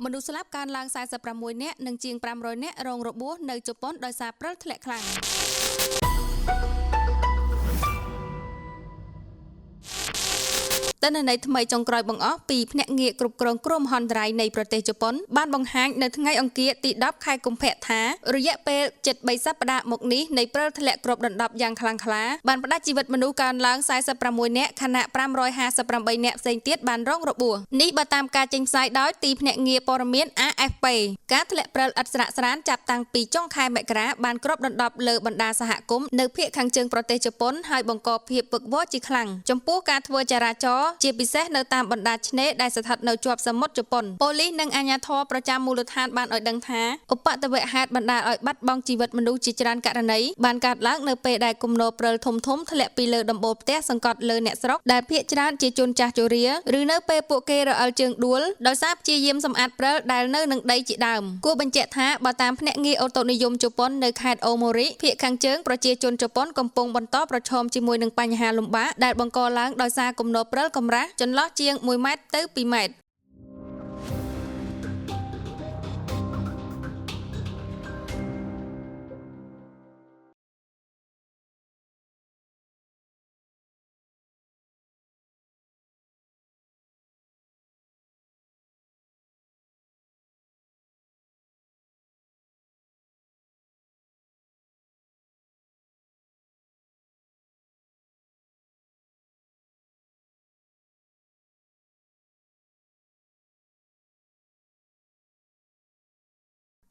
មនុស្សស្លាប់កើនឡើង46នាក់និងជាង500នាក់រងរបួសនៅជប៉ុនដោយសារព្រិលធ្លាក់ខ្លាំង ទិន្នន័យថ្មីចុងក្រោយបង្អស់ពីភ្នាក់ងារគ្រប់គ្រងគ្រោះមហន្តរាយនៃប្រទេសជប៉ុនបានបង្ហាញនៅថ្ងៃអង្គារទី10 ខែកុម្ភៈថារយៈពេលជិត3សប្តាហ៍មកនេះនៃព្រិលធ្លាក់គ្របដណ្ដប់យ៉ាងខ្លាំងក្លាបានផ្តាច់ជីវិតមនុស្សកើនឡើង46នាក់ខណៈ558នាក់ផ្សេងទៀតបានរងរបួសនេះបើតាមការចេញផ្សាយដោយទីភ្នាក់ងារព័ត៌មាន AFP ការធ្លាក់ព្រិលឥតស្រាកស្រានចាប់តាំងពីចុងខែមករាបានគ្របដណ្ដប់លើបណ្ដាសហគមន៍នៅភាគខាងជើងប្រទេសជប៉ុនហើយបង្កភាពវឹកវរជាខ្លាំងចំពោះការធ្វើចរាចរណ៍ជាពិសេសនៅតាមបណ្ដាឆ្នេរដែលស្ថិតនៅជាប់សមុទ្រជប៉ុនប៉ូលីសនិងអាជ្ញាធរប្រចាំមូលដ្ឋានបានឲ្យដឹងថាឧបទ្ទវហេតុបណ្ដាលឲ្យបាត់បង់ជីវិតមនុស្សជាច្រើនករណីបានកើតឡើងនៅពេលដែលគំនរព្រិលធំៗធ្លាក់ពីលើដំបូលផ្ទះសង្កត់លើអ្នកស្រុកដែលភាគច្រើនជាជនចាស់ជរាឬនៅពេលពួកគេរអិលជើងដួលដោយសារព្យាយាមសម្អាតព្រិលដែលនៅនឹងដីជាដើមគួរបញ្ជាក់ថាបើតាមភ្នាក់ងារអូតូនិយមជប៉ុននៅខេត្តអូម៉ូរីភាគខាងជើងប្រជាជនជប៉ុនកំពុងបន្តប្រឈមជាមួយនឹងបញ្ហាលំបាកដែលបង្កឡើងដោយសារគំនរព្រិលកម្រាស់ចន្លោះជាង1ម៉ែត្រទៅ2ម៉ែត្រ